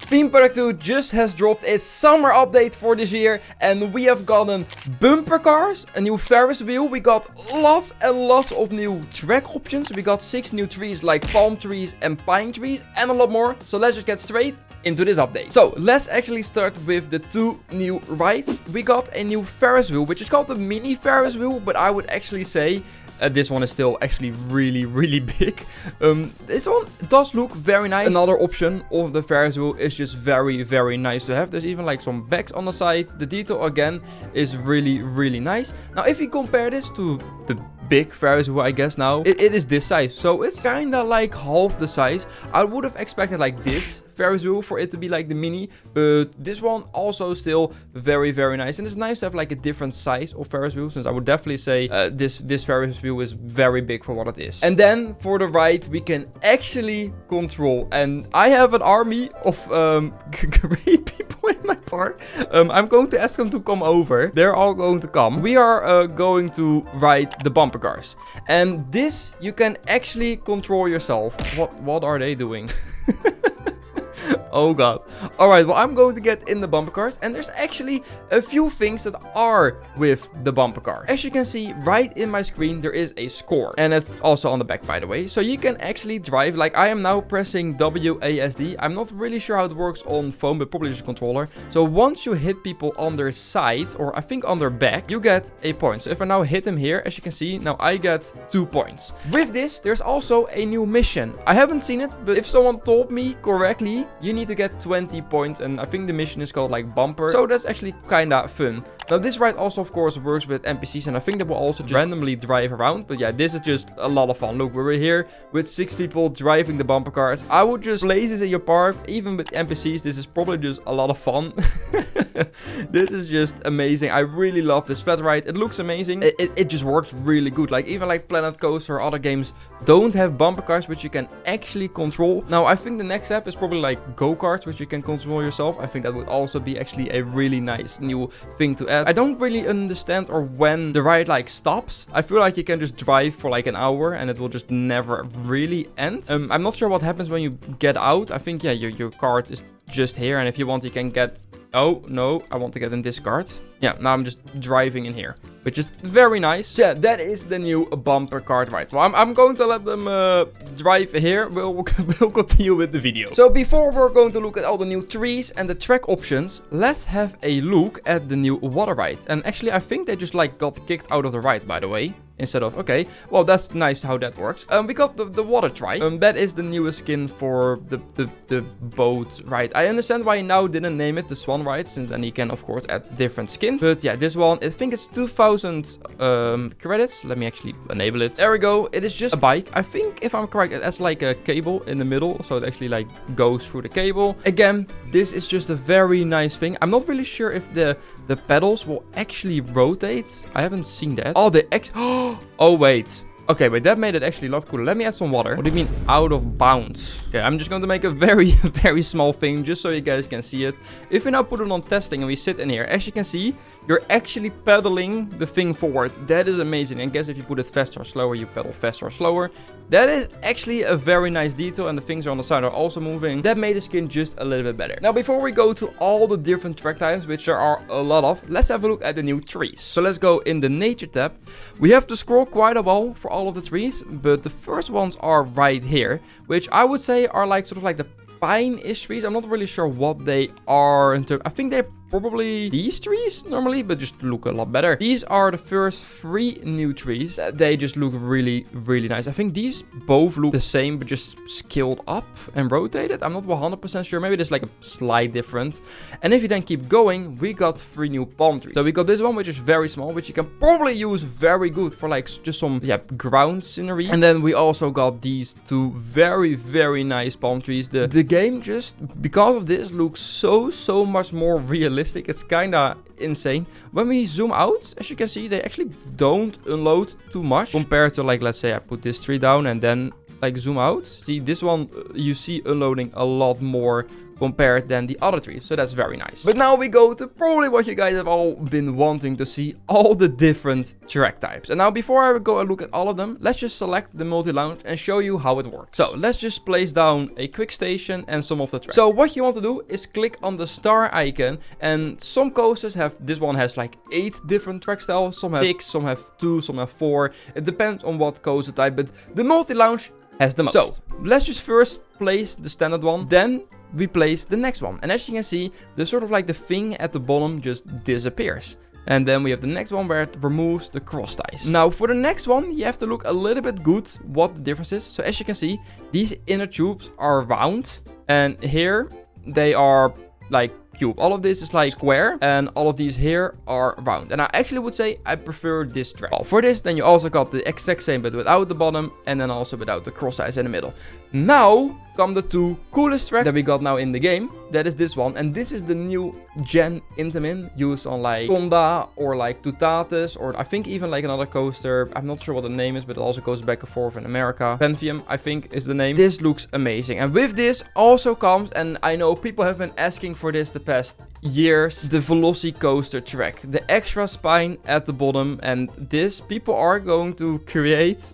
Theme Park Tycoon just has dropped its summer update for this year, and we have gotten bumper cars, a new Ferris wheel, we got lots and lots of new track options, we got 6 new trees like palm trees and pine trees, and a lot more. So let's just get straight into this update. So let's actually start with the 2 new rides. We got a new Ferris wheel, which is called the mini Ferris wheel, but I would actually say this one is still actually really big. This one does look very nice. Another option of the Ferris wheel is just very nice to have. There's even like some bags on the side. The detail again is really nice. Now if you compare this to the big Ferris wheel, I guess now it is this size, so it's kind of like half the size. I would have expected like this Ferris wheel for it to be like the mini, but this one also still very nice, and it's nice to have like a different size of Ferris wheel, since I would definitely say this Ferris wheel is very big for what it is. And then for the ride we can actually control, and I have an army of great people in my park. I'm going to ask them to come over. They're all going to come. We are going to ride the bumper cars, and this you can actually control yourself. What are they doing? Oh god. Alright, well I'm going to get in the bumper cars, and there's actually a few things that are with the bumper car. As you can see right in my screen, there is a score, and it's also on the back, by the way. So you can actually drive, like I am now pressing WASD. I'm not really sure how it works on phone, but probably just a controller. So once you hit people on their side, or I think on their back, you get a point. So if I now hit him here, as you can see, now I get 2 points. With this, there's also a new mission. I haven't seen it, but if someone told me correctly, you need to get 20 points, and I think the mission is called like bumper, so that's actually kind of fun. Now this ride also of course works with NPCs, and I think that will also just randomly drive around, but yeah, this is just a lot of fun. Look, we're here with 6 people driving the bumper cars. I would just place this in your park, even with NPCs. This is probably just a lot of fun. This is just amazing. I really love this flat ride. It looks amazing. It just works really good. Like even like Planet Coaster or other games don't have bumper cars which you can actually control. Now I think the next step is probably like go-karts which you can control yourself. I think that would also be actually a really nice new thing to add. I don't really understand or when the ride like stops. I feel like you can just drive for like an hour and it will just never really end. I'm not sure what happens when you get out. I think yeah, your cart is just here, and if you want you can get... Oh no, I want to get in this cart. Yeah, now I'm just driving in here, which is very nice. Yeah, that is the new bumper cart ride. Well, I'm going to let them drive here. We'll continue with the video. So before we're going to look at all the new trees and the track options, let's have a look at the new water ride. And actually, I think they just like got kicked out of the ride, by the way. Instead of, okay, well, that's nice how that works. We got the water trike. That is the newest skin for the boat ride. I understand why he now didn't name it the Swan ride, since then he can, of course, add different skins. But yeah, this one, I think it's 2,000 credits. Let me actually enable it. There we go. It is just a bike. I think, if I'm correct, it has like a cable in the middle, so it actually like goes through the cable. Again, this is just a very nice thing. I'm not really sure if the pedals will actually rotate. I haven't seen that. Oh, oh, wait. Okay, wait, that made it actually a lot cooler. Let me add some water. What do you mean out of bounds? Okay, I'm just going to make a very small thing just so you guys can see it. If we now put it on testing and we sit in here, as you can see, you're actually pedaling the thing forward. That is amazing. And guess if you put it faster or slower, you pedal faster or slower. That is actually a very nice detail, and the things on the side are also moving. That made the skin just a little bit better. Now, before we go to all the different track types, which there are a lot of, let's have a look at the new trees. So let's go in the nature tab. We have to scroll quite a while for all of the trees, but the first ones are right here, which I would say are like sort of like the pine-ish trees. I'm not really sure what they are in terms. I think they're probably these trees normally, but just look a lot better. These are the first 3 new trees. They just look really nice. I think these both look the same, but just scaled up and rotated. I'm not 100% sure. Maybe there's like a slight difference. And if you then keep going, we got 3 new palm trees. So we got this one, which is very small, which you can probably use very good for like just some ground scenery. And then we also got these 2 very nice palm trees. The game just, because of this, looks so much more realistic. It's kind of insane. When we zoom out, as you can see, they actually don't unload too much compared to, like, let's say I put this tree down and then like zoom out. See, this one you see unloading a lot more compared than the other 3. So that's very nice. But now we go to probably what you guys have all been wanting to see, all the different track types. And now before I go and look at all of them, let's just select the multi-launch and show you how it works. So let's just place down a quick station and some of the tracks. So what you want to do is click on the star icon, and some coasters have, this one has like 8 different track styles, some have 6, some have 2, some have 4. It depends on what coaster type, but the multi-launch has the most. So let's just first place the standard one, then we place the next one. And as you can see, the sort of like the thing at the bottom just disappears. And then we have the next one where it removes the cross ties. Now for the next one, you have to look a little bit good what the difference is. So as you can see, these inner tubes are round, and here they are like cube. All of this is like square, and all of these here are round. And I actually would say I prefer this track. Well, for this, then you also got the exact same but without the bottom, and then also without the cross ties in the middle. Now come the 2 coolest tracks that we got now in the game. That is this one, and this is the new gen Intamin used on like Conda or like Tutates, or I think even like another coaster. I'm not sure what the name is, but it also goes back and forth in America. Panthium, I think, is the name. This looks amazing, and with this also comes, and I know people have been asking for this the past years, the Velocicoaster track, the extra spine at the bottom. And this, people are going to create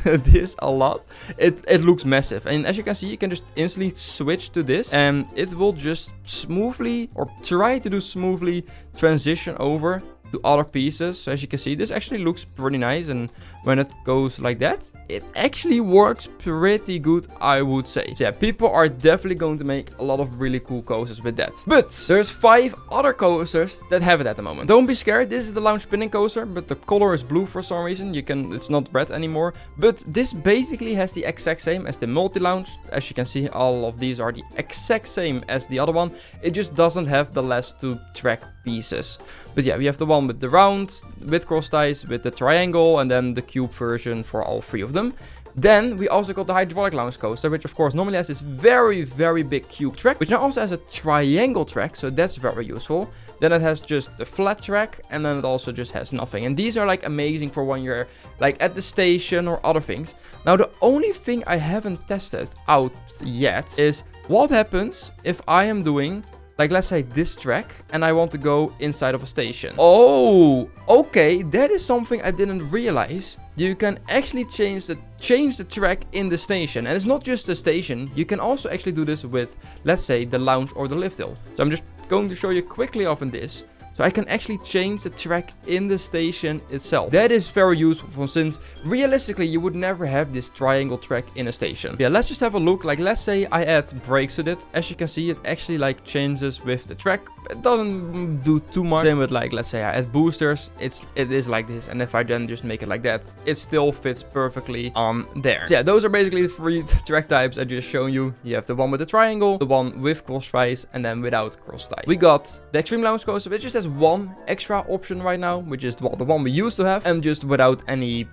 this a lot. It looks massive, and as you can see, you can just instantly switch to this, and it will just smoothly, or try to do smoothly, transition over to other pieces. So as you can see, this actually looks pretty nice, and when it goes like that, it actually works pretty good, I would say. So yeah, people are definitely going to make a lot of really cool coasters with that. But there's 5 other coasters that have it at the moment. Don't be scared, this is the lounge spinning coaster, but the color is blue for some reason. It's not red anymore. But this basically has the exact same as the multi-lounge. As you can see, all of these are the exact same as the other one. It just doesn't have the last 2 track pieces. But yeah, we have the one with the round, with cross ties, with the triangle, and then the cube version for all 3 of them. Then we also got the hydraulic lounge coaster, which of course normally has this very, very big cube track, which now also has a triangle track, so that's very useful. Then it has just the flat track, and then it also just has nothing. And these are like amazing for when you're like at the station or other things. Now the only thing I haven't tested out yet is what happens if I am doing, like, let's say this track, and I want to go inside of a station. Oh, okay, that is something I didn't realize. You can actually change the track in the station. And it's not just the station, you can also actually do this with, let's say, the lounge or the lift hill. So I'm just going to show you quickly off in this. So I can actually change the track in the station itself. That is very useful, since realistically you would never have this triangle track in a station. Yeah, let's just have a look. Like, let's say I add brakes to it. As you can see, it actually like changes with the track. It doesn't do too much. Same with, like, let's say I add boosters. It is like this, and if I then just make it like that, it still fits perfectly on there. So yeah, those are basically the 3 track types I just shown you. You have the one with the triangle, the one with cross ties, and then without cross ties. We got the Extreme Lounge Coaster, which just has 1 extra option right now, which is, well, the one we used to have, and just without any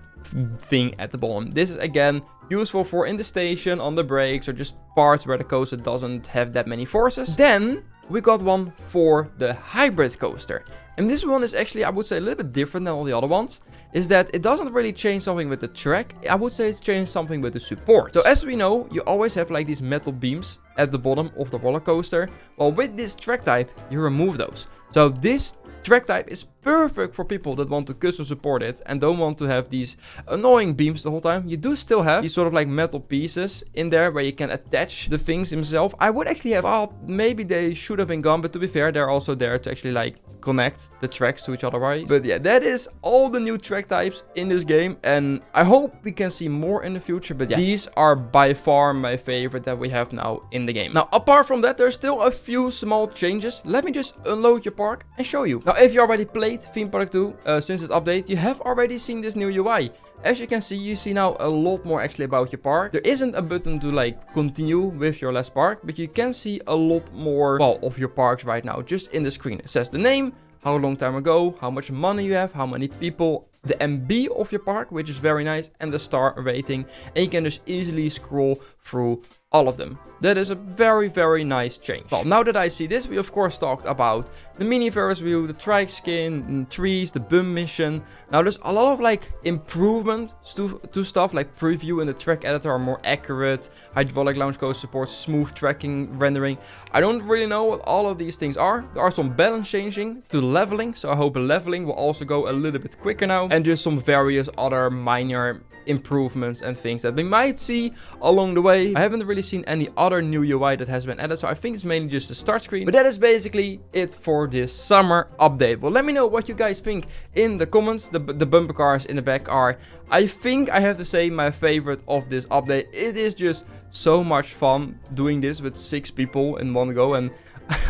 thing at the bottom. This is again useful for in the station, on the brakes, or just parts where the coaster doesn't have that many forces. Then we got one for the hybrid coaster, and this one is actually, I would say, a little bit different than all the other ones. Is that it doesn't really change something with the track. I would say it's changed something with the support. So as we know, you always have like these metal beams at the bottom of the roller coaster. Well, with this track type, you remove those. So this track type is perfect for people that want to custom support it and don't want to have these annoying beams the whole time. You do still have these sort of like metal pieces in there where you can attach the things themselves. I would actually have, oh, maybe they should have been gone, but to be fair, they're also there to actually like connect the tracks to each other, right? But yeah, that is all the new track types in this game, and I hope we can see more in the future. But yeah, these are by far my favorite that we have now in the game. Now, apart from that, there's still a few small changes. Let me just unload your park and show you. Now, if you already played Theme Park 2 since its update, you have already seen this new UI. As you can see, you see now a lot more actually about your park. There isn't a button to like continue with your last park, but you can see a lot more, well, of your parks right now just in the screen. It says the name, how long time ago, how much money you have, how many people, the MB of your park, which is very nice, and the star rating. And you can just easily scroll through all of them. That is a very, very nice change. Well, now that I see this, we of course talked about the mini Ferris wheel, the trike skin, trees, the bum mission. Now there's a lot of like improvement to stuff like preview and the track editor are more accurate. Hydraulic launch codes support smooth tracking rendering. I don't really know what all of these things are. There are some balance changing to the leveling, so I hope the leveling will also go a little bit quicker now. And just some various other minor improvements and things that we might see along the way. I haven't really seen any other new UI that has been added, so I think it's mainly just the start screen. But that is basically it for this summer update. Well, let me know what you guys think in the comments. The bumper cars in the back are, I think I have to say, my favorite of this update. It is just so much fun doing this with 6 people in one go, and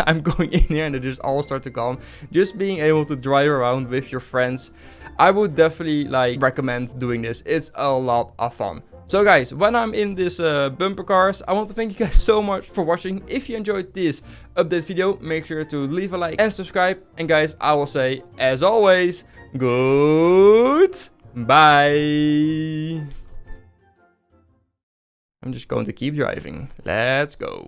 I'm going in here and they just all start to come. Just being able to drive around with your friends, I would definitely like recommend doing this. It's a lot of fun. So guys, when I'm in this bumper cars, I want to thank you guys so much for watching. If you enjoyed this update video, make sure to leave a like and subscribe. And guys, I will say, as always, goodbye. I'm just going to keep driving. Let's go.